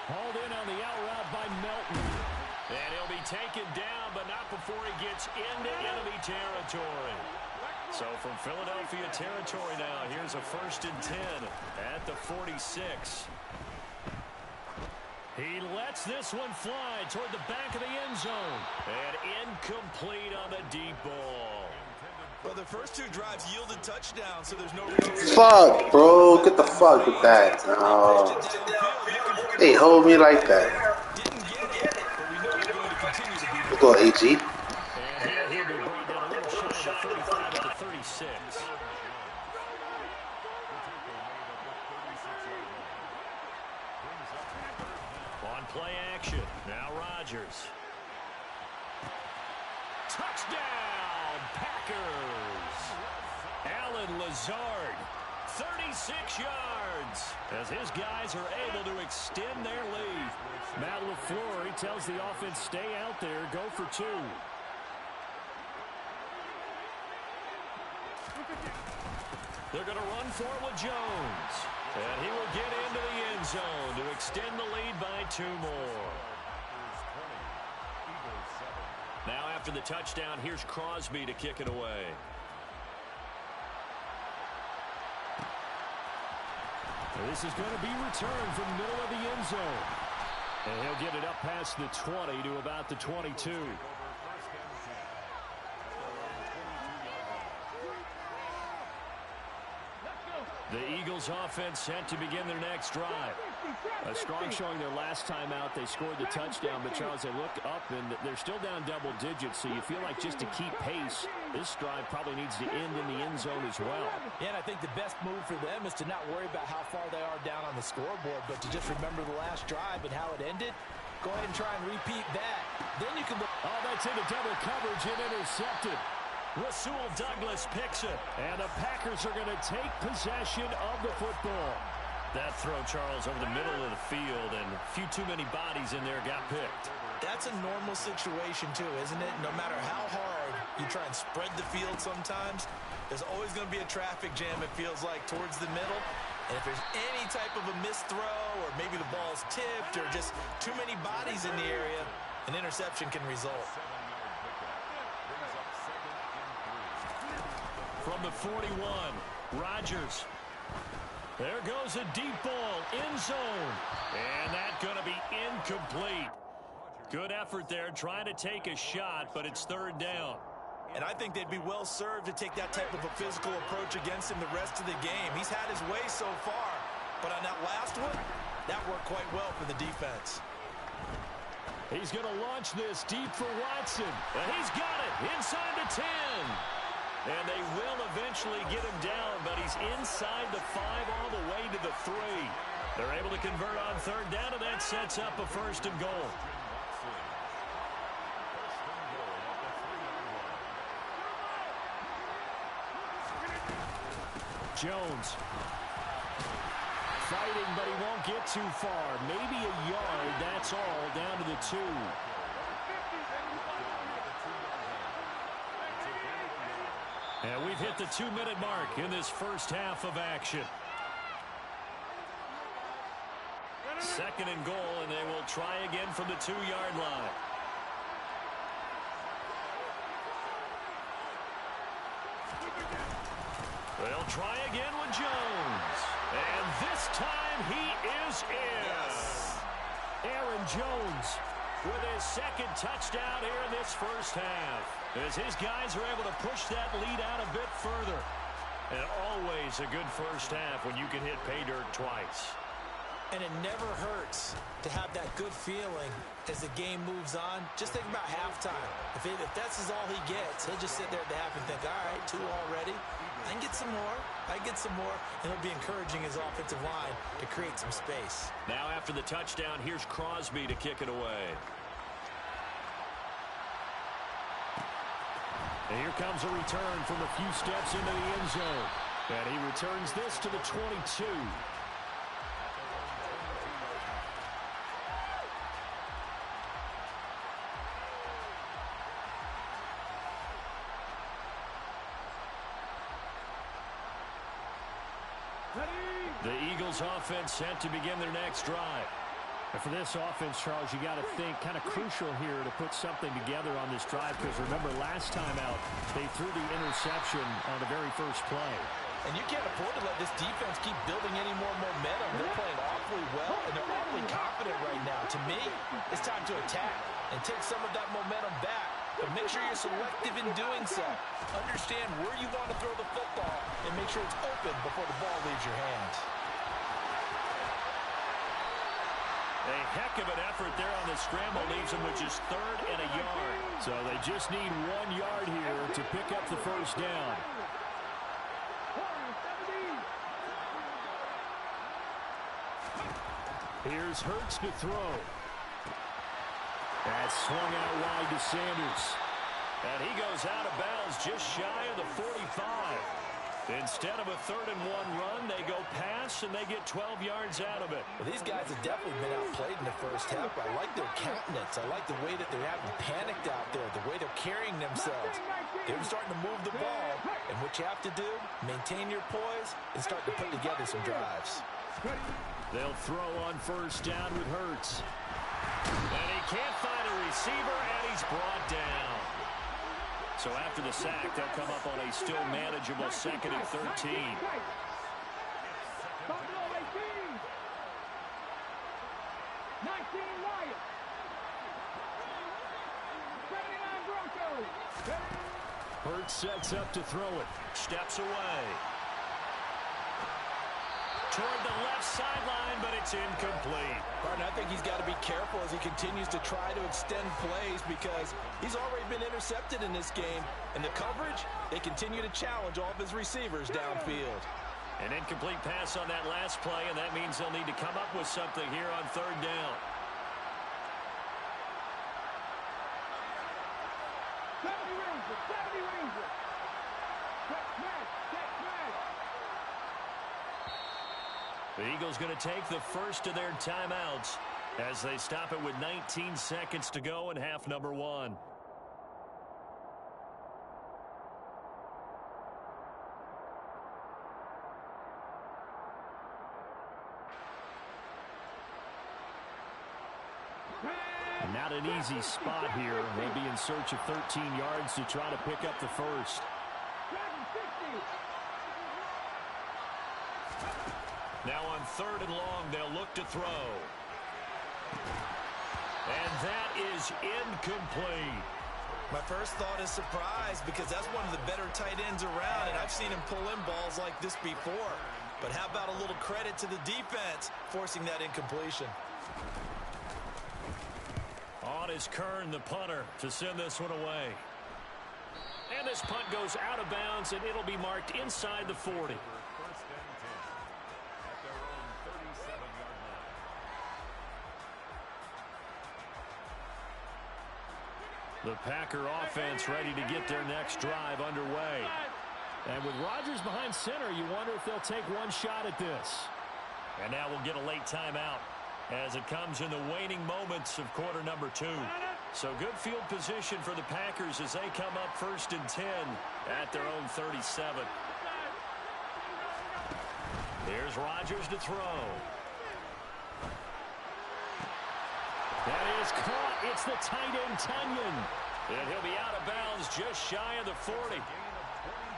Hauled in on the out route by Melton. And he'll be taken down, but not before he gets into enemy territory. So from Philadelphia territory now, here's a 1st and 10 at the 46. He lets this one fly toward the back of the end zone. And incomplete on the deep ball. Well, the first 2 drives yielded touchdowns, so there's no reason. Fuck, bro. Get the fuck with that. No. They hold me like that. We'll go AG. And he'll be brought down a little shy of the 35 at the 36. On play action. Now Rodgers. Touchdown, Packers. Allen Lazard, 36 yards, as his guys are able to extend their lead. Matt LaFleur, he tells the offense, stay out there, go for 2. They're going to run for it with Jones. And he will get into the end zone to extend the lead by 2 more. Now after the touchdown, here's Crosby to kick it away. This is going to be returned from the middle of the end zone. And he'll get it up past the 20 to about the 22. The Eagles offense set to begin their next drive. A strong showing their last time out. They scored the touchdown, but Charles, they look up and they're still down double digits, so you feel like just to keep pace, this drive probably needs to end in the end zone as well. Yeah, and I think the best move for them is to not worry about how far they are down on the scoreboard, but to just remember the last drive and how it ended. Go ahead and try and repeat that. Then you can look. Oh, that's into double coverage and intercepted. Rasul Douglas picks it, and the Packers are going to take possession of the football. That throw, Charles, over the middle of the field, and a few too many bodies in there got picked. That's a normal situation, too, isn't it? No matter how hard you try and spread the field sometimes, there's always going to be a traffic jam, it feels like, towards the middle. And if there's any type of a missed throw, or maybe the ball's tipped, or just too many bodies in the area, an interception can result. From the 41, Rodgers. There goes a deep ball, end zone. And that's going to be incomplete. Good effort there, trying to take a shot, but it's 3rd down. And I think they'd be well served to take that type of a physical approach against him the rest of the game. He's had his way so far, but on that last one, that worked quite well for the defense. He's going to launch this deep for Watson. And he's got it inside the 10. And they will eventually get him down, but he's inside the 5 all the way to the 3. They're able to convert on 3rd down, and that sets up a 1st and goal. Jones. Fighting, but he won't get too far. Maybe a yard, that's all, down to the 2. And we've hit the 2-minute mark in this first half of action. 2nd and goal, and they will try again from the 2-yard line. They'll try again with Jones. And this time he is in. Yes. Aaron Jones with his 2nd touchdown here in this first half, as his guys are able to push that lead out a bit further. And always a good first half when you can hit pay dirt twice. And it never hurts to have that good feeling as the game moves on. Just think about halftime. If that's all he gets, he'll just sit there at the half and think, all right, 2 already. I can get some more. I get some more. And he'll be encouraging his offensive line to create some space. Now after the touchdown, here's Crosby to kick it away. And here comes a return from a few steps into the end zone. And he returns this to the 22. The Eagles offense set to begin their next drive. And for this offense, Charles, you got to think kind of crucial here to put something together on this drive, because remember last time out they threw the interception on the very first play. And you can't afford to let this defense keep building any more momentum. They're playing awfully well, and they're awfully confident right now. To me, it's time to attack and take some of that momentum back. But make sure you're selective in doing so. Understand where you want to throw the football and make sure it's open before the ball leaves your hands. A heck of an effort there on the scramble leaves them with just 3rd and a yard. So they just need 1 yard here to pick up the first down. Here's Hurts to throw. That's swung out wide to Sanders. And he goes out of bounds just shy of the 45. Instead of a 3rd and 1 run, they go pass, and they get 12 yards out of it. Well, these guys have definitely been outplayed in the first half. I like their countenance. I like the way that they haven't panicked out there, the way they're carrying themselves. They're starting to move the ball, and what you have to do, maintain your poise and start to put together some drives. They'll throw on first down with Hurts. And he can't find a receiver, and he's brought down. So after the sack, they'll come up on a still manageable 2nd and 13. Hurts sets up to throw it. Steps away. Toward the left sideline, but it's incomplete. Partner, I think he's got to be careful as he continues to try to extend plays, because he's already been intercepted in this game. And the coverage, they continue to challenge all of his receivers downfield. An incomplete pass on that last play, and that means they'll need to come up with something here on 3rd down. The Eagles going to take the first of their timeouts as they stop it with 19 seconds to go in half number 1. Not an easy spot here. They'll be in search of 13 yards to try to pick up the first. Now on 3rd and long, they'll look to throw. And that is incomplete. My first thought is surprise, because that's one of the better tight ends around, and I've seen him pull in balls like this before. But how about a little credit to the defense forcing that incompletion? On is Kern, the punter, to send this one away. And this punt goes out of bounds, and it'll be marked inside the 40. The Packer offense ready to get their next drive underway. And with Rodgers behind center, you wonder if they'll take one shot at this. And now we'll get a late timeout as it comes in the waning moments of quarter number 2. So good field position for the Packers as they come up 1st and 10 at their own 37. Here's Rodgers to throw. That is caught. It's the tight end, Tunyon. And he'll be out of bounds just shy of the 40.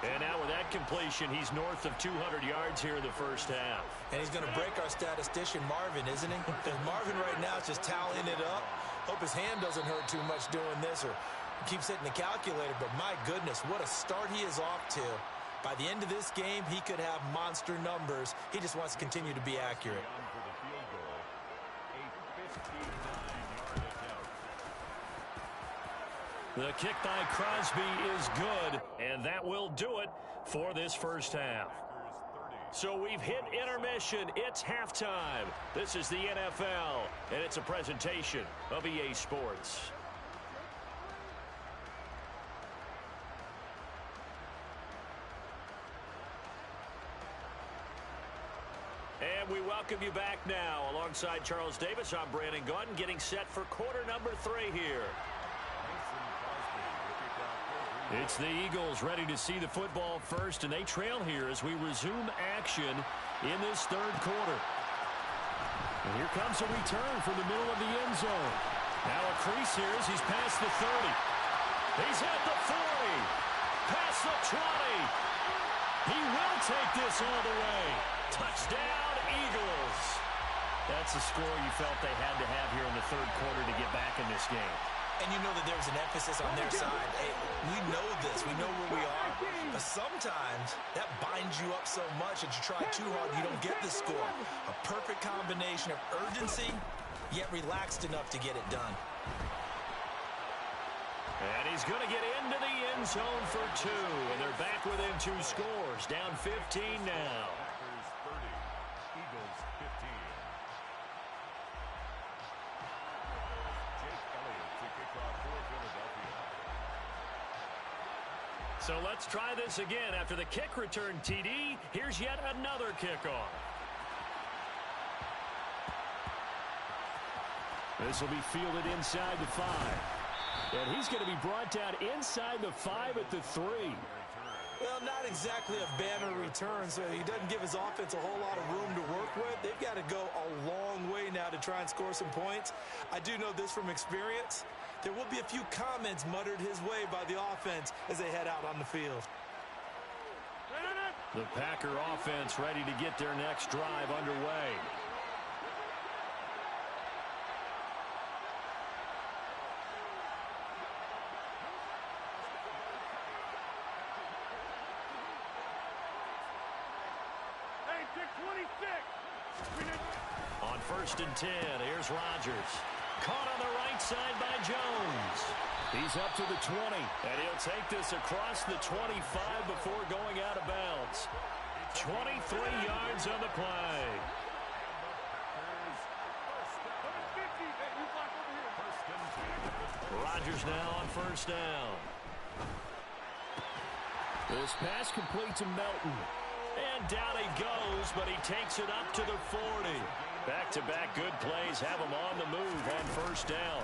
And now with that completion, he's north of 200 yards here in the first half. And he's going to break our statistician, Marvin, isn't he? Because Marvin right now is just tallying it up. Hope his hand doesn't hurt too much doing this, or keeps hitting the calculator. But my goodness, what a start he is off to. By the end of this game, he could have monster numbers. He just wants to continue to be accurate. The kick by Crosby is good, and that will do it for this first half. So we've hit intermission. It's halftime. This is the NFL, and it's a presentation of EA Sports. And we welcome you back now. Alongside Charles Davis, I'm Brandon Gaudin, getting set for quarter number 3 here. It's the Eagles ready to see the football first, and they trail here as we resume action in this 3rd quarter. And here comes a return from the middle of the end zone. Now a crease here as he's past the 30. He's at the 40. Past the 20. He will take this all the way. Touchdown, Eagles. That's the score you felt they had to have here in the third quarter to get back in this game. And you know that there was an emphasis on their side. Hey, we know this. We know where we are. But sometimes that binds you up so much that you try too hard, you don't get the score. A perfect combination of urgency, yet relaxed enough to get it done. And he's going to get into the end zone for 2. And they're back within 2 scores. Down 15 now. So let's try this again. After the kick return TD, here's yet another kickoff. This will be fielded inside the 5. And he's going to be brought down inside the 5 at the 3. Well, not exactly a banner return, so he doesn't give his offense a whole lot of room to work with. They've got to go a long way now to try and score some points. I do know this from experience. There will be a few comments muttered his way by the offense as they head out on the field. The Packer offense ready to get their next drive underway. On 1st and 10, here's Rodgers. Caught on the right side by Jones. He's up to the 20, and he'll take this across the 25 before going out of bounds. 23 yards on the play. Rodgers now on 1st down. This pass complete to Melton. And down he goes, but he takes it up to the 40. Back-to-back good plays have him on the move on 1st down.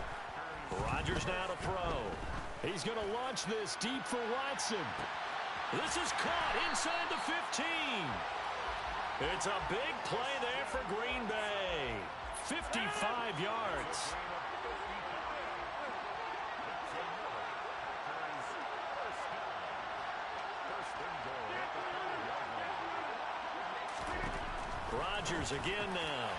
Rodgers now to throw. He's going to launch this deep for Watson. This is caught inside the 15. It's a big play there for Green Bay. 55 yards. Rodgers again now.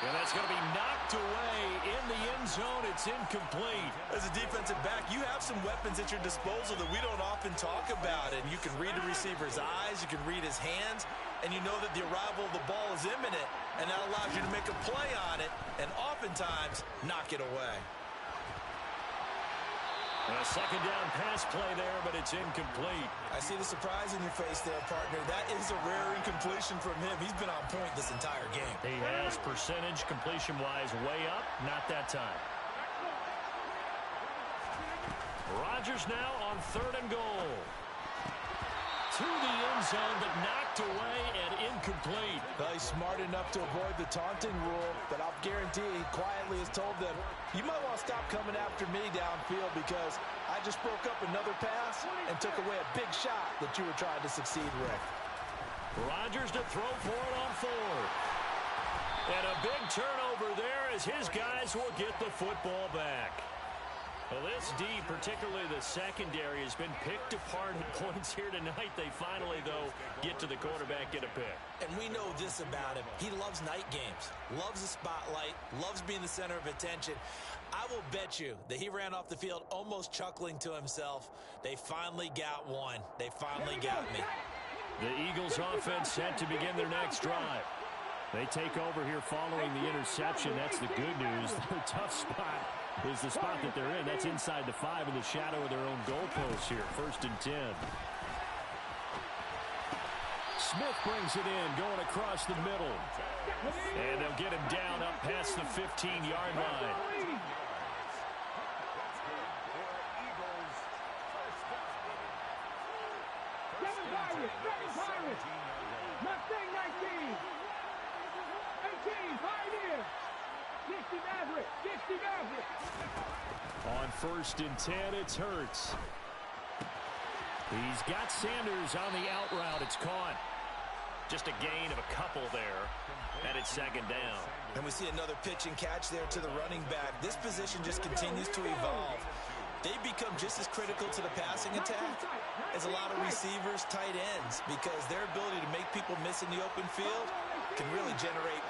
And that's going to be knocked away in the end zone. It's incomplete. As a defensive back, you have some weapons at your disposal that we don't often talk about. And you can read the receiver's eyes, you can read his hands, and you know that the arrival of the ball is imminent. And that allows you to make a play on it and oftentimes knock it away. And a 2nd down pass play there, but it's incomplete. I see the surprise in your face there, partner. That is a rare incompletion from him. He's been on point this entire game. He has percentage completion-wise way up. Not that time. Rodgers now on 3rd and goal. To the end zone, but knocked away and incomplete. Well, he's smart enough to avoid the taunting rule, but I'll guarantee he quietly has told them, you might want to stop coming after me downfield because I just broke up another pass and took away a big shot that you were trying to succeed with. Rodgers to throw for it on 4th. And a big turnover there as his guys will get the football back. Well, this D, particularly the secondary, has been picked apart at points here tonight. They finally, though, get to the quarterback, get a pick. And we know this about him. He loves night games, loves the spotlight, loves being the center of attention. I will bet you that he ran off the field almost chuckling to himself. They finally got one. They finally got me. The Eagles offense set to begin their next drive. They take over here following the interception. That's the good news. Their tough spot is the spot that they're in. That's inside the 5 in the shadow of their own goalpost here. 1st and 10. Smith brings it in, going across the middle. And they'll get him down up past the 15-yard line. On 1st and 10, it's Hurts. He's got Sanders on the out route. It's caught. Just a gain of a couple there, and it's second down. And we see another pitch and catch there to the running back. This position just continues to evolve. They become just as critical to the passing attack as a lot of receivers, tight ends, because their ability to make people miss in the open field can really generate